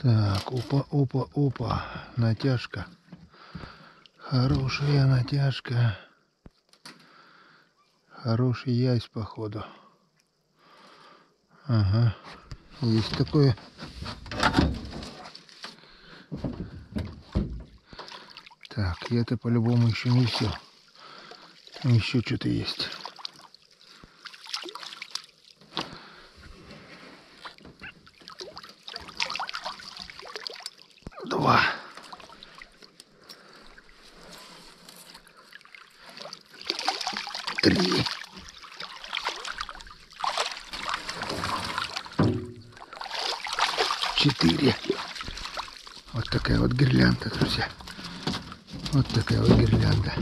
Так, опа, опа, опа. Натяжка. Хорошая натяжка. Хороший ясь, походу. Ага. Есть такое. Так, и это по-любому еще не все. Там еще что-то есть. Два. Три. Четыре. Вот такая вот гирлянда, друзья. Вот такая вот гирлянда.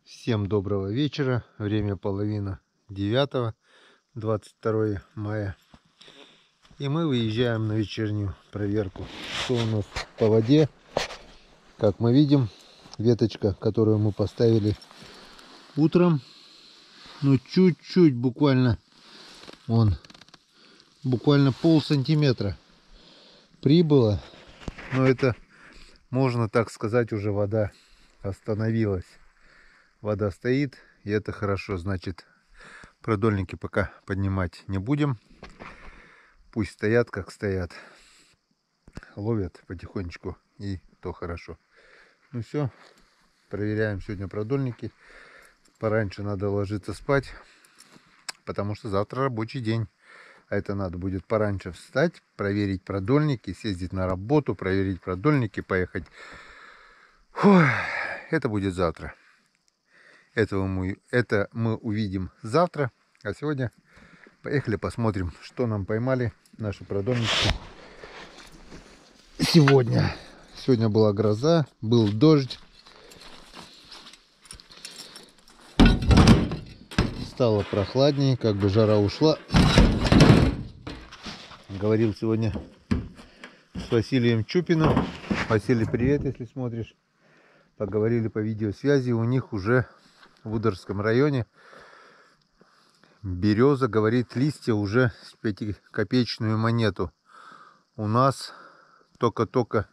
Всем доброго вечера. Время 8:30, 22 мая. И мы выезжаем на вечернюю проверку. Что у нас по воде? Как мы видим, веточка, которую мы поставили утром, ну чуть-чуть, буквально полсантиметра прибыло. Но это, можно так сказать, уже вода остановилась. Вода стоит, и это хорошо. Значит, продольники пока поднимать не будем. Пусть стоят, как стоят. Ловят потихонечку, и то хорошо. Ну все, проверяем сегодня продольники. Пораньше надо ложиться спать, потому что завтра рабочий день. А это надо будет пораньше встать, проверить продольники, съездить на работу, проверить продольники, поехать. Фух, это будет завтра. Это мы увидим завтра. А сегодня поехали посмотрим, что нам поймали наши продольники. Сегодня была гроза, был дождь. Стало прохладнее, как бы жара ушла. Говорил сегодня с Василием Чупиным. Василий, привет, если смотришь. Поговорили по видеосвязи. У них уже в Удорском районе береза, говорит, листья уже с 5-копеечную монету. У нас только-только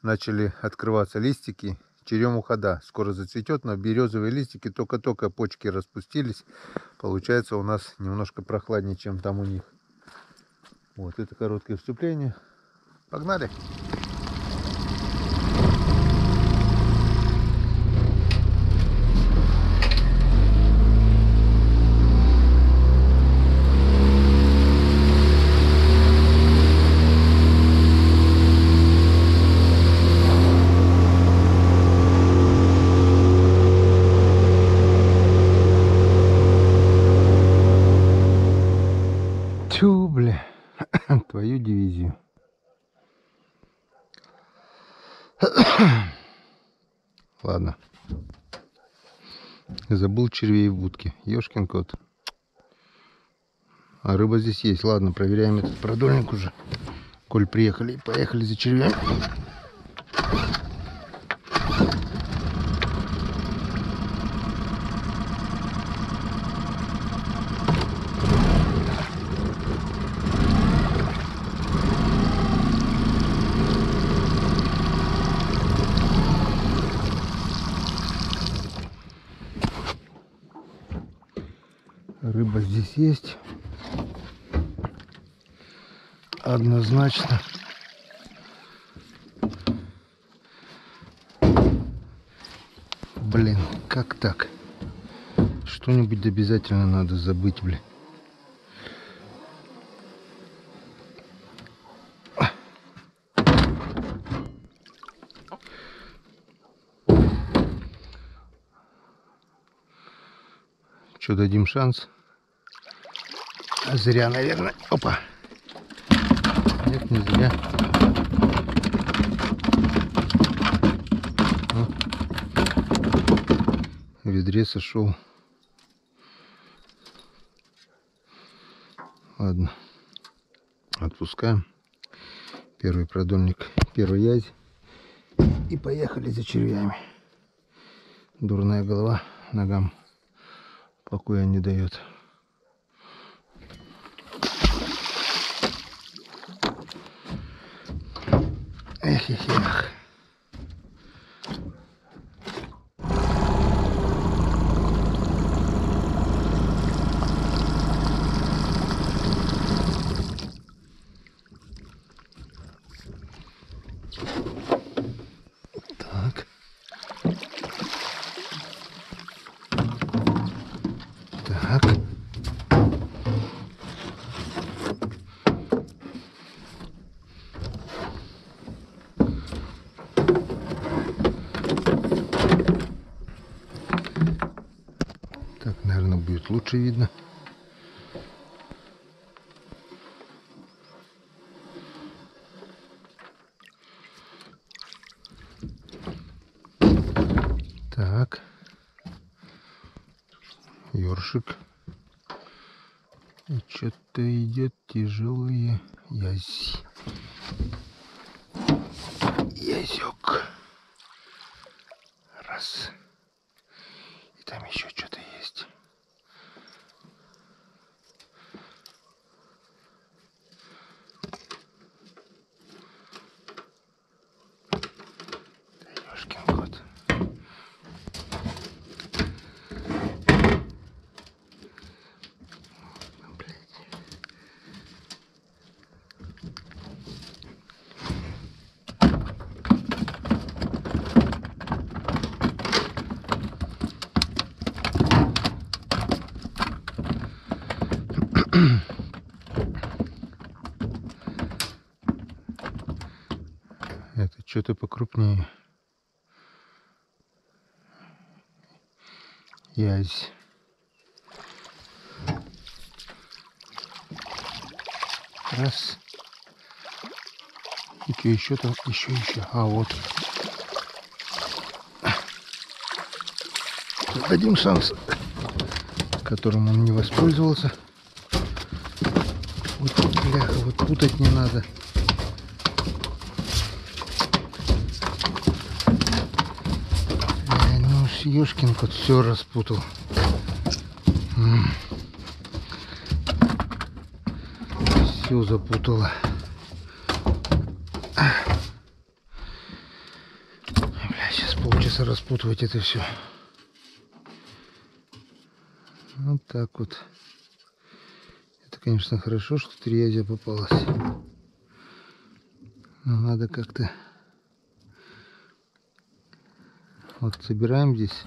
начали открываться листики. Черемуха, да, скоро зацветет, но березовые листики только-только почки распустились. Получается, у нас немножко прохладнее, чем там у них. Вот это короткое вступление. Погнали! Тю, бля, твою дивизию. Ладно. Забыл червей в будке. Ёшкин кот. А рыба здесь есть. Ладно, проверяем этот продольник уже. Коль приехали, поехали за червями. Рыба здесь есть. Однозначно. Блин, как так? Что-нибудь обязательно надо забыть, блин. Что, дадим шанс? Зря, наверное. Опа. Нет, не зря. В ведре сошел. Ладно. Отпускаем. Первый продольник, первый язь. И поехали за червями. Дурная голова ногам покоя не дает. Эх, эх, эх. Так. Так. Так, наверное, будет лучше видно. Так. Ёршик. И что-то идет тяжелые язь. Язёк. Раз. И там еще что-то есть. Да ёшкин кот. Это что-то покрупнее. Язь. Раз. И что еще там? Еще. А вот. Дадим шанс, которым он не воспользовался. Вот, бляха, вот путать не надо. Ну уж ёшкин кот все распутал. Все запутало. Бля, сейчас полчаса распутывать это все. Вот так вот. Это, конечно, хорошо, что триязя попалась. Но надо как-то... Вот собираем здесь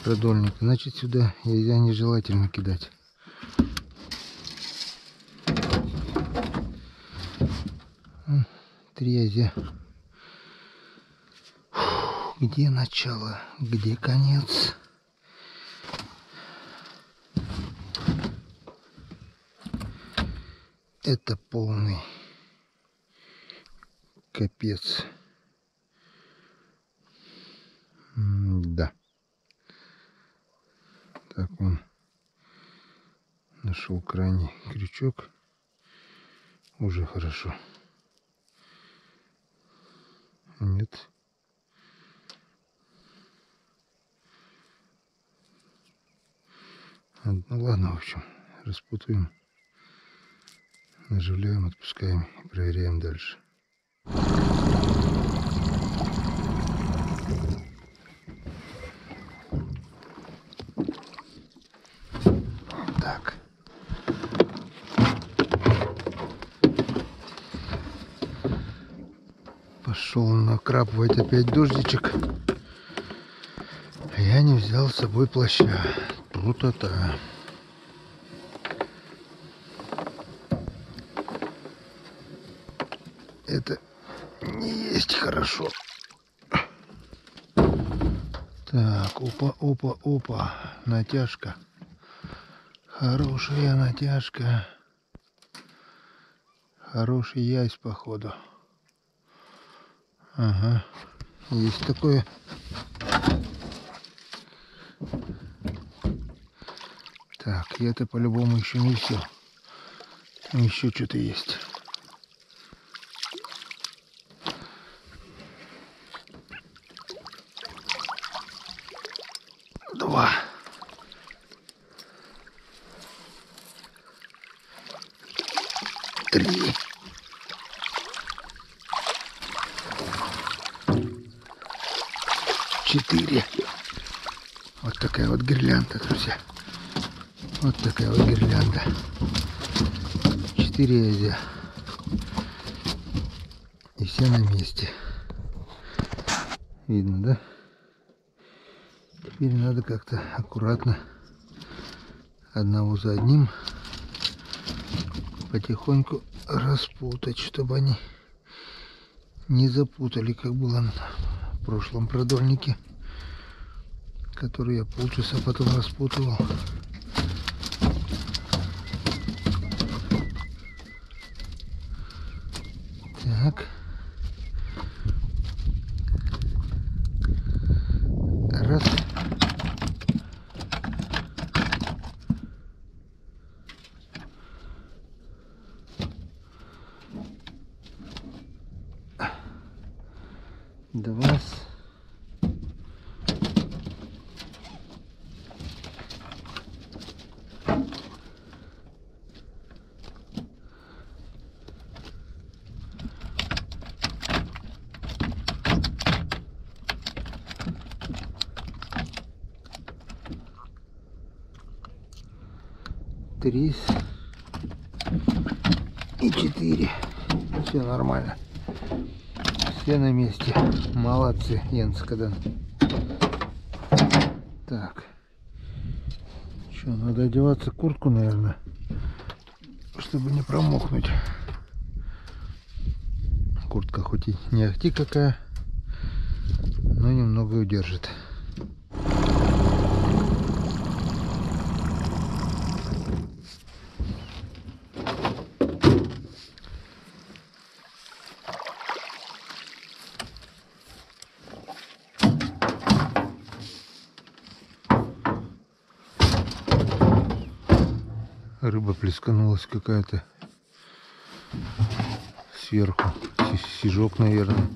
продольник. Значит, сюда язя нежелательно кидать. Триязя. Где начало, где конец? Это полный капец. Да. Так, он нашел крайний крючок. Уже хорошо. Нет. Ну ладно, в общем, распутываем, наживляем, отпускаем и проверяем дальше. Так. Пошел накрапывать опять дождичек. Я не взял с собой плаща. Тру-та-та. Это не есть хорошо. Так, опа. Натяжка. Хорошая натяжка. Хороший язь, походу. Ага. Есть такое. Так, и это по-любому еще не все. Еще что-то есть. Два. Три. Четыре. Вот такая вот гирлянда, друзья. Вот такая вот гирлянда. 4 язя. И все на месте. Видно, да? Теперь надо как-то аккуратно, одного за одним, потихоньку распутать, чтобы они не запутали, как было в прошлом продольнике, который я полчаса потом распутывал. Так. Раз. Два. Три. И 4. Все нормально. Все на месте. Молодцы, Йенс Кадан. Так. Что, надо одеваться, куртку, наверное, чтобы не промокнуть. Куртка хоть и не ахти какая, но немного удержит. Рыба плесканулась какая-то сверху. Сижок, наверное.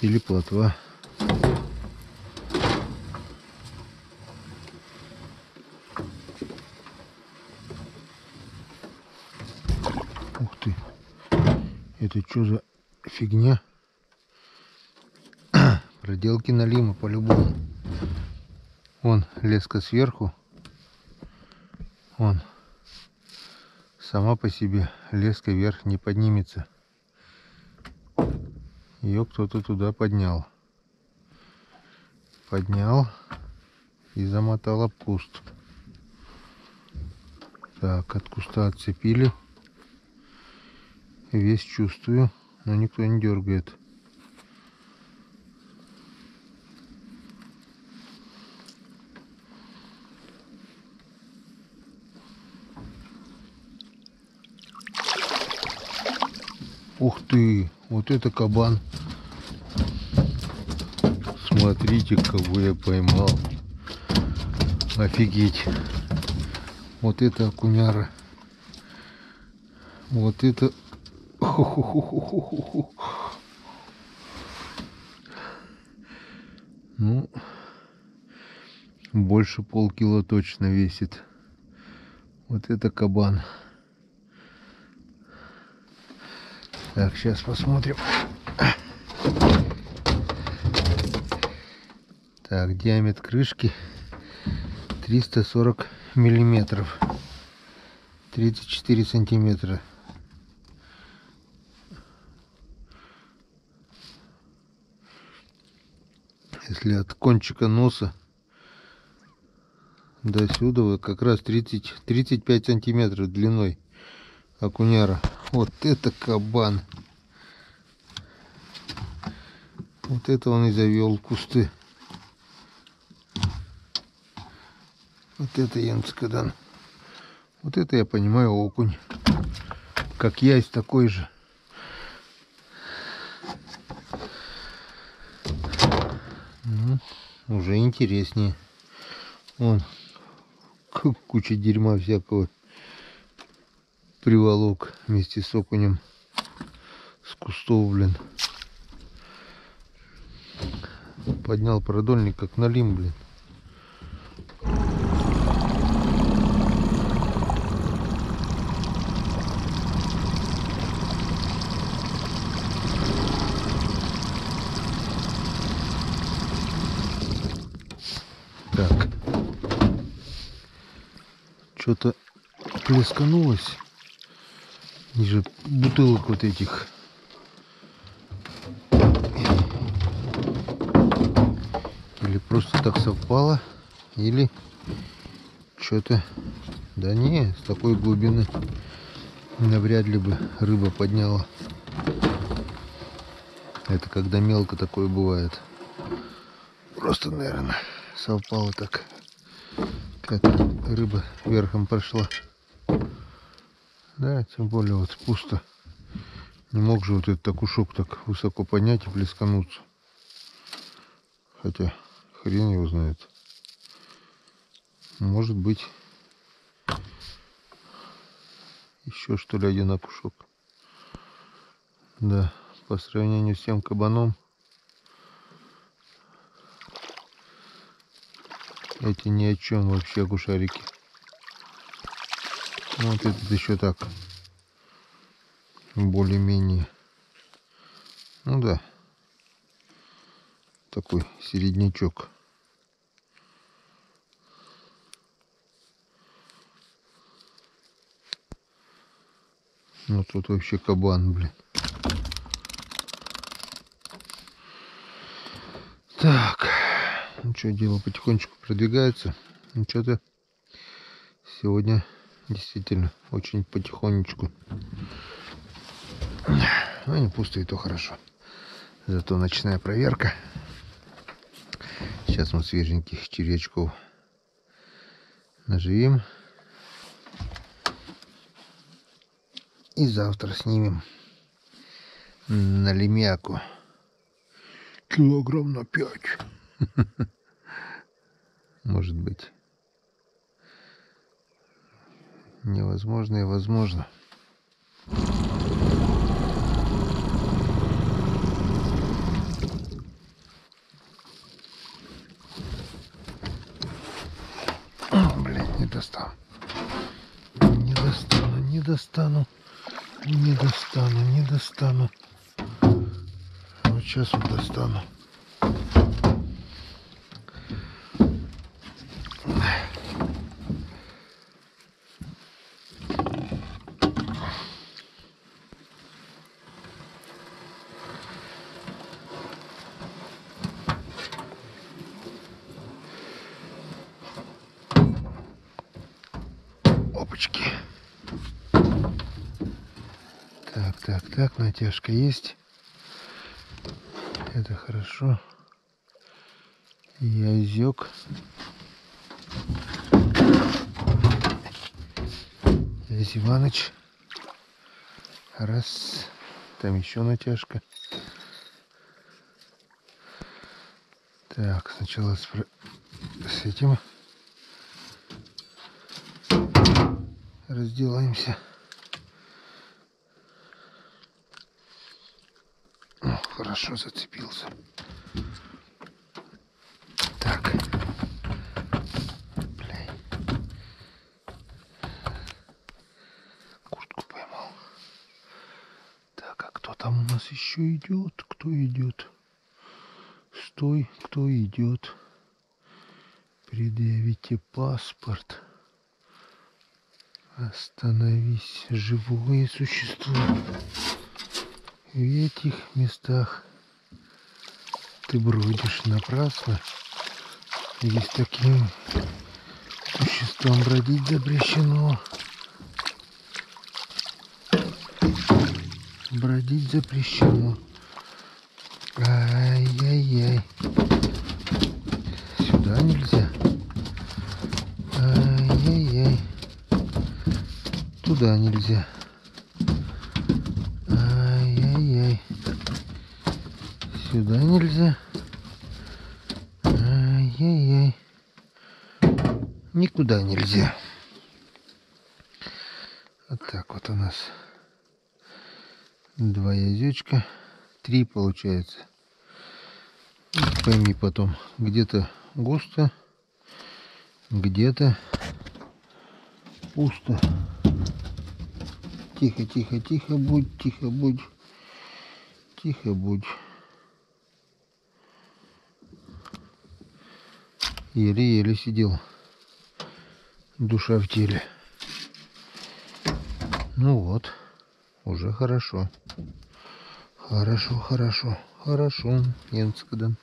Или плотва. Ух ты. Это что за фигня? Проделки налима по-любому. Вон леска сверху. Вон. Сама по себе леска вверх не поднимется. Ее кто-то туда поднял. Поднял и замотал об куст. Так, от куста отцепили. Весь чувствую, но никто не дергает. Ух ты, вот это кабан. Смотрите, кого я поймал. Офигеть. Вот это окуняра. Вот это... Ну, больше полкило точно весит. Вот это кабан. Так, сейчас посмотрим. Так, диаметр крышки 340 миллиметров. 34 сантиметра. Если от кончика носа до сюда как раз 35 сантиметров длиной окуняра. Вот это кабан. Вот это он и завел кусты. Вот это Йенс Кадан. Вот это я понимаю окунь. Как есть такой же. Ну, уже интереснее. Вон Куча дерьма всякого приволок вместе с окунем с кустов, блин. Поднял продольник как налим, блин. Так. Что-то плесканулось. Ниже бутылок вот этих. Или просто так совпало, или что-то... Да не, с такой глубины навряд ли бы рыба подняла. Это когда мелко такое бывает. Просто, наверное, совпало так. Как рыба верхом прошла. Да, тем более вот пусто. Не мог же вот этот окушок так высоко поднять и плескануться. Хотя хрен его знает. Может быть еще что ли один окушок. Да, по сравнению с тем кабаном эти ни о чем вообще окушарики. Вот этот еще так более-менее. Ну да, такой середнячок. Ну тут вообще кабан, блин. Так, ну что, дело потихонечку продвигается. Ну что-то сегодня действительно очень потихонечку. Ну не пусто, и то хорошо. Зато ночная проверка. Сейчас мы свеженьких червячков наживим. И завтра снимем на лемяку. Килограмм на 5. Может быть. Невозможно и возможно. Блин, не достану. Не достану, не достану. Не достану, не достану. Вот сейчас вот достану. Опачки. Так, натяжка есть. Это хорошо. Язёк. Ясь Иваныч. Раз. Там еще натяжка. Так, сначала с этим разделаемся. О, хорошо зацепился. Так. Блин. Куртку поймал. Так, а кто там у нас еще идет? Кто идет? Стой, кто идет? Предъявите паспорт. Остановись, живое существо. В этих местах ты бродишь напрасно. Здесь таким существом бродить запрещено. Бродить запрещено. Ай-яй-яй. Сюда нельзя. Ай-яй-яй. Туда нельзя. Ай-яй-яй. Сюда нельзя. Ай-яй-яй. Никуда нельзя. Вот так вот у нас 2 язычка, 3 получается. Пойми потом, где-то густо, где-то пусто. Тихо, тихо, тихо будь, тихо будь, тихо будь. Еле-еле сидел, душа в теле. Ну вот, уже хорошо. Хорошо, хорошо, хорошо, Янскадан.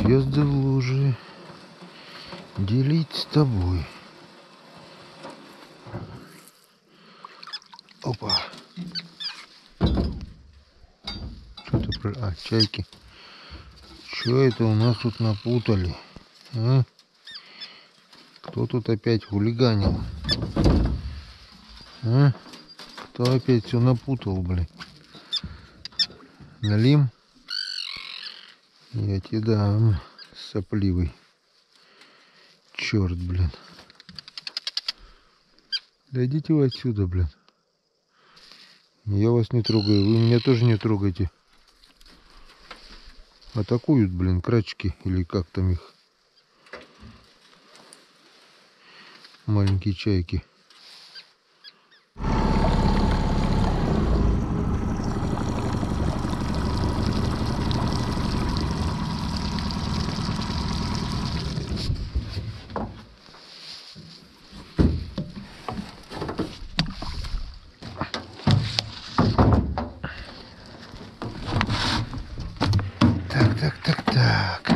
Звезды в луже делить с тобой. Опа. Что-то про... А, чайки. Что это у нас тут напутали? А? Кто тут опять хулиганил? А? Кто опять все напутал, блин? Налим? Я тебе дам, сопливый. Черт, блин. Да идите вы отсюда, блин. Я вас не трогаю, вы меня тоже не трогайте. Атакуют, блин, крачки, или как там их. Маленькие чайки. Так.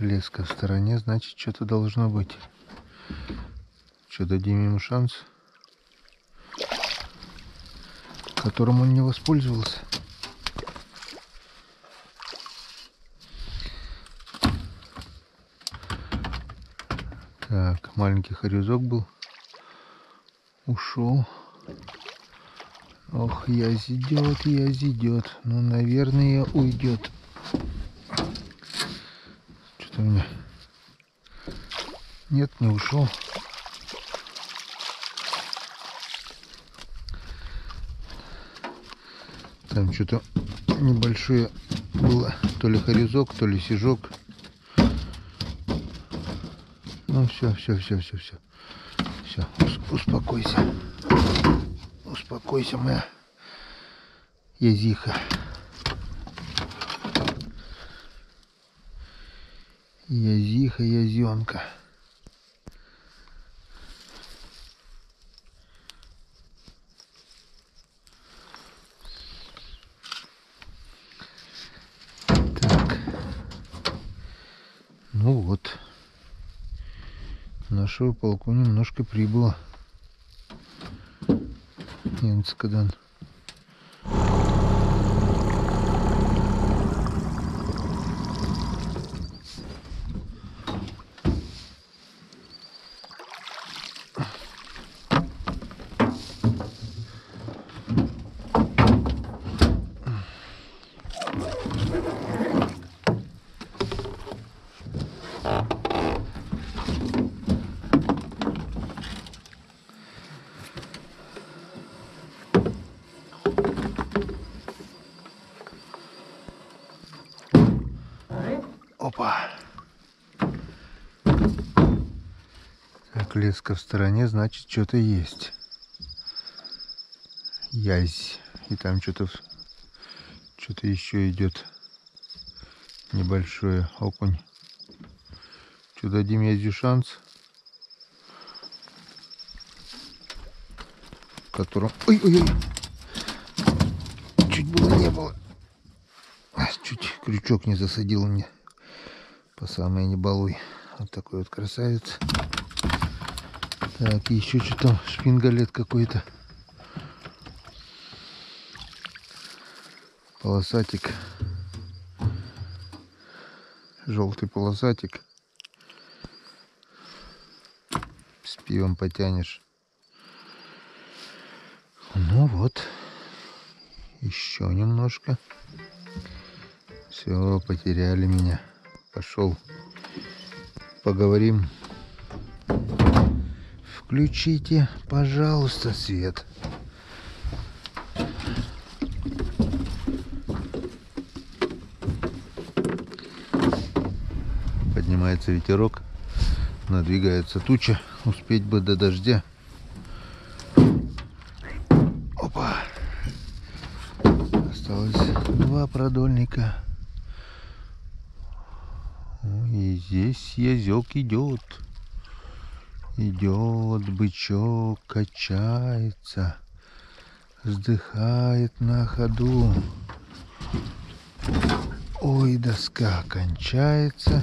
Леска в стороне, значит, что-то должно быть. Что, дадим ему шанс, которым он не воспользовался. Так, маленький хорезок был. Ушел. Ох, язь идет. Ну, наверное, уйдет. Что-то у меня... Нет, не ушел. Там что-то небольшое было. То ли хорезок, то ли сижок. Ну, все. Все, успокойся. Успокойся, моя язиха. Язиха, язенка. Так. Ну вот. Нашего полку немножко прибыло. Янскадан. Опа. Так, леска в стороне, значит, что-то есть. Язь. И там что-то еще идет. Небольшое окунь. Что, дадим язю шанс? котором... Ой-ой-ой! Чуть было не было. Чуть крючок не засадил мне. По самой не балуй. Вот такой вот красавец. Так, и еще что-то шпингалет какой-то. Полосатик. Желтый полосатик. С пивом потянешь. Ну вот. Еще немножко. Все, потеряли меня. Пошел. Поговорим. Включите, пожалуйста, свет. Поднимается ветерок. Надвигается туча. Успеть бы до дождя. Опа. Осталось 2 продольника. И здесь язёк идет. Идет бычок, качается, вздыхает на ходу. Ой, доска кончается.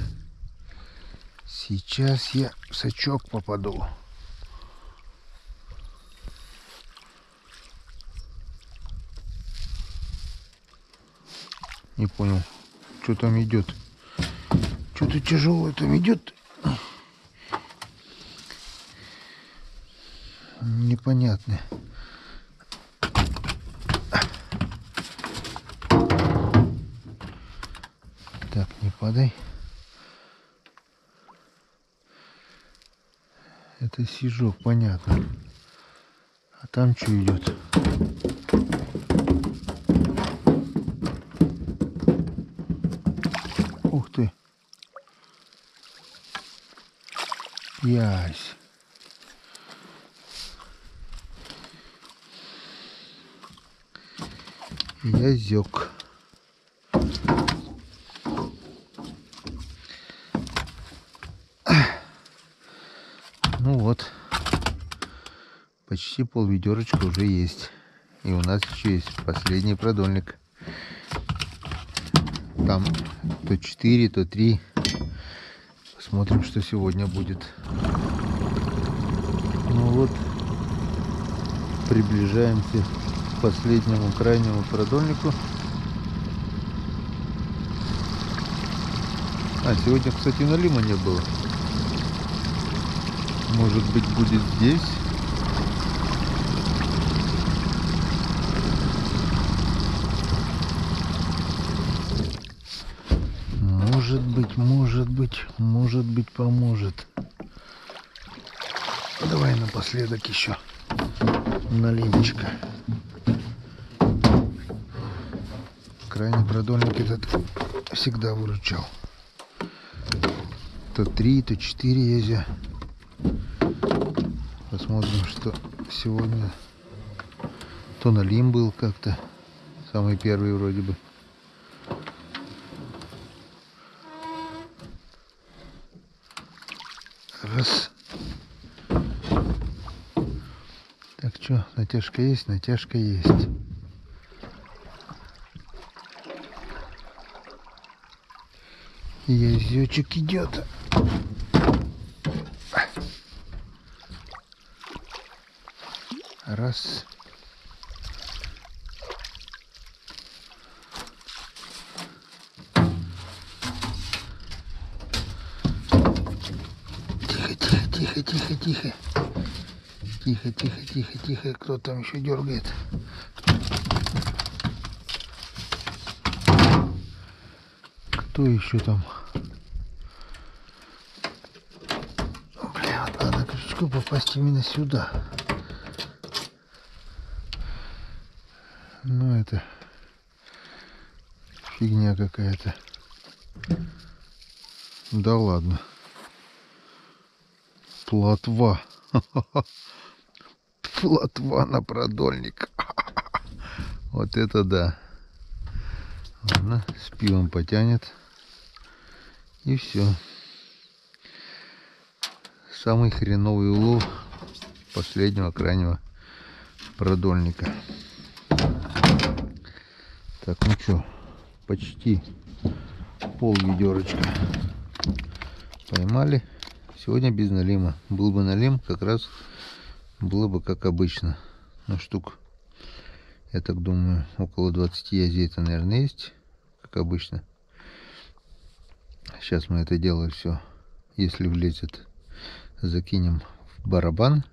Сейчас я в сачок попаду. Не понял, что там идет. Что-то тяжелое там идет. Непонятно. Так, не падай. Это сижок, понятно. А там что идет? Ух ты. Ясь. Язёк. Ну вот. Почти полведерочка уже есть. И у нас еще есть последний продольник. Там то 4, то 3. Посмотрим, что сегодня будет. Ну вот. Приближаемся к последнему, крайнему продольнику. А, сегодня, кстати, налима не было. Может быть, будет здесь. Может быть, поможет. Давай напоследок еще налимчика. Крайний продольник этот всегда выручал. То 3, то 4 езя. Посмотрим, что сегодня. То налим был как-то. Самый первый вроде бы. Раз. Так что, натяжка есть, натяжка есть. Язычек идет. Раз. Тихо. Тихо. Кто там еще дергает? Кто еще там? Бля, вот надо крючку попасть именно сюда. Ну это фигня какая-то. Да ладно. Плотва. Плотва на продольник. Вот это да. Ладно, с пивом потянет. И все. Самый хреновый улов последнего крайнего продольника. Так, ну что, почти пол ведерочка поймали. Сегодня без налима. Был бы налим, как раз было бы как обычно. Ну, штук, я так думаю, около 20 язей-то, наверное, есть, как обычно. Сейчас мы это дело все, если влезет, закинем в барабан.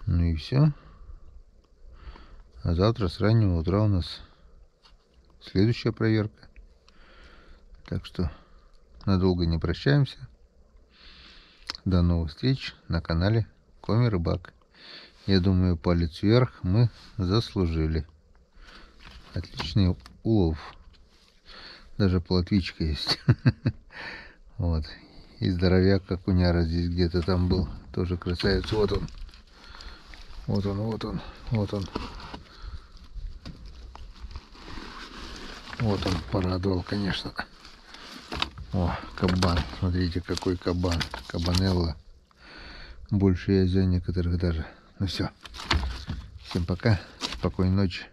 Ну и все. А завтра с раннего утра у нас следующая проверка. Так что надолго не прощаемся. До новых встреч на канале Коми Рыбак. Я думаю, палец вверх мы заслужили. Отличный улов. Даже плотвичка есть. Вот. И здоровяк, как уняра, здесь где-то там был. Тоже красавец. Вот он. Вот он, вот он, вот он. Вот он порадовал, конечно. О, кабан. Смотрите, какой кабан. Кабанелла. Больше язя некоторых даже. Ну все. Всем пока. Спокойной ночи.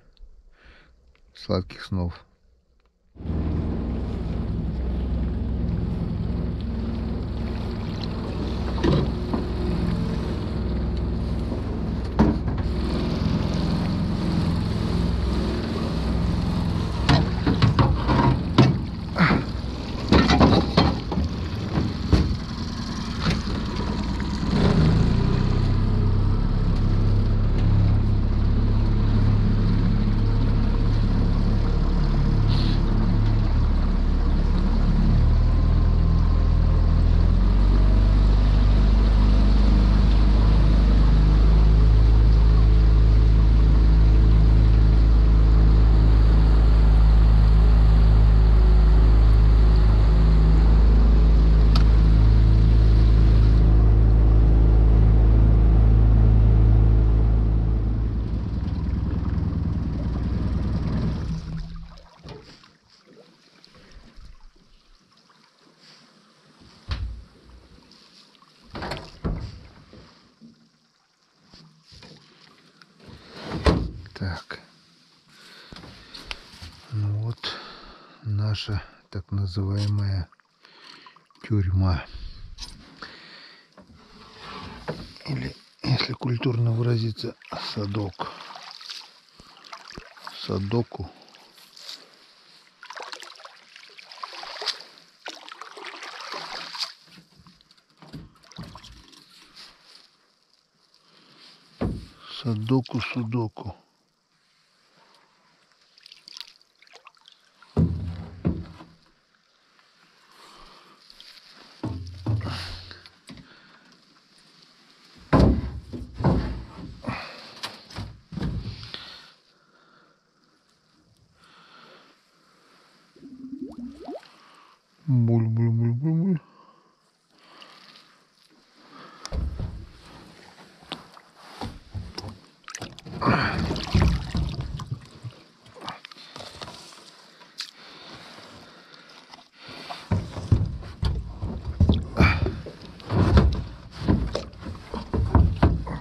Сладких снов. Так, ну вот наша так называемая тюрьма. Или, если культурно выразиться, садок. Садоку. Садоку-судоку. Буль-буль-буль-буль-буль.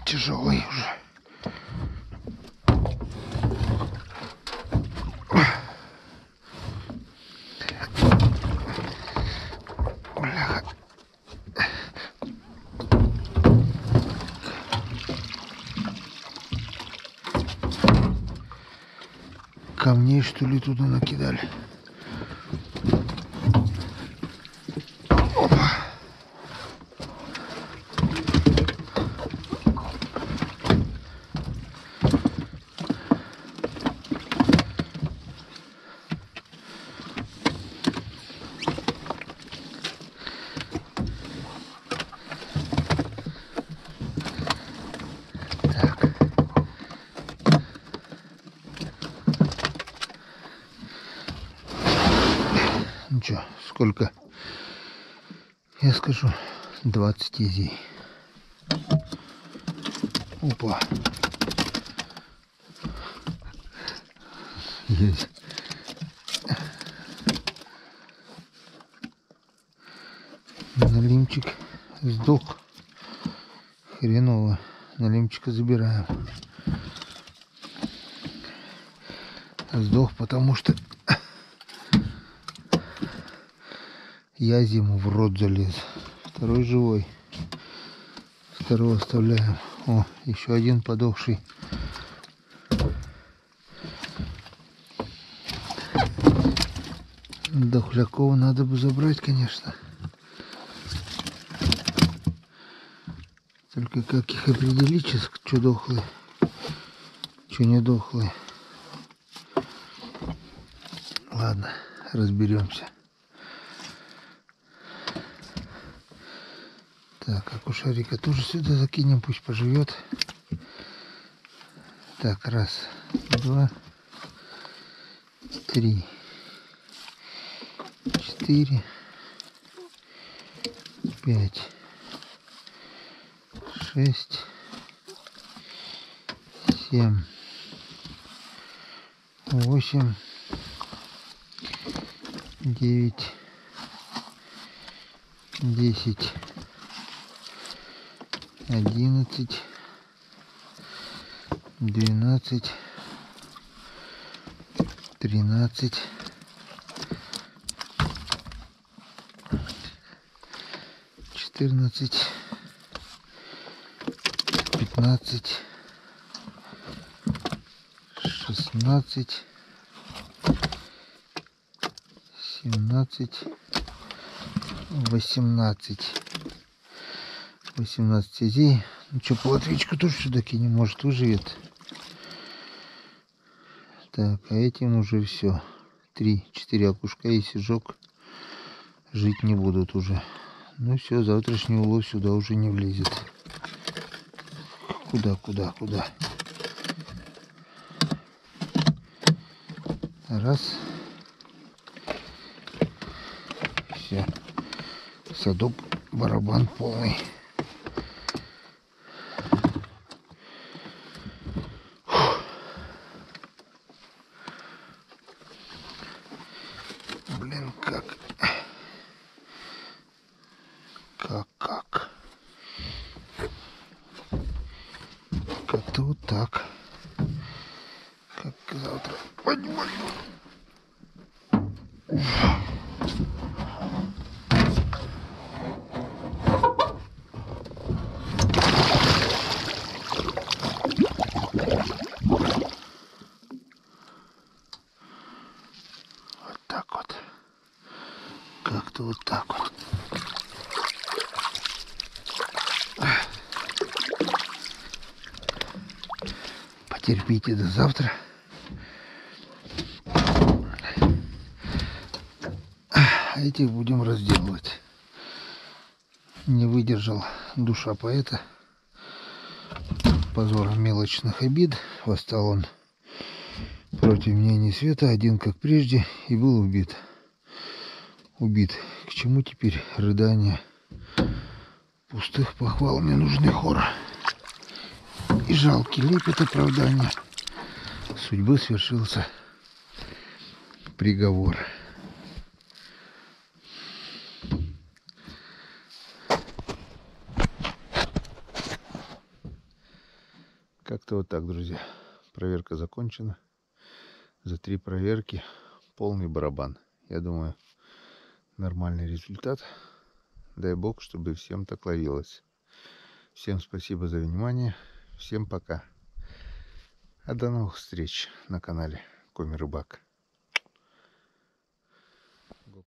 Тяжелый уже. Бляха. Камней, что ли, туда накидали? Опа. Ну что, сколько? Я скажу, 20 езей. Опа. Есть. Налимчик сдох. Хреново. Налимчика забираем. Сдох, потому что я зиму в рот залез. Второй живой. Второго оставляем. О, еще один подохший. Дохлякова надо бы забрать, конечно. Только как их определить сейчас, что дохлые, что не дохлые. Ладно, разберемся. Так, акушарика тоже сюда закинем, пусть поживет. Так, раз, два, три, 4, 5, 6, 7, 8, 9, 10, 11, 12, 13, 14, 15, 16, 17, 18. 18 азей. Ну что, полотвичку тоже сюда кинем, может выживет. Так, а этим уже все. 3-4 окушка и сижок жить не будут уже. Ну все, завтрашний улов сюда уже не влезет. Куда? Раз. Все. Садок, барабан полный. Блин, как? Как-то вот так. Как завтра. Поднимай. Вот так вот. Как-то вот так вот. Потерпите до завтра. А этих будем разделывать. Не выдержал душа поэта. Позор мелочных обид. Восстал он против мнений света, один как прежде, и был убит. Убит. К чему теперь рыдания? Пустых похвал мне нужный хор. И жалкий лепет оправдания. Судьбы свершился приговор. Как-то вот так, друзья. Проверка закончена. За 3 проверки полный барабан. Я думаю, нормальный результат. Дай бог, чтобы всем так ловилось. Всем спасибо за внимание. Всем пока. А до новых встреч на канале Коми Рыбак.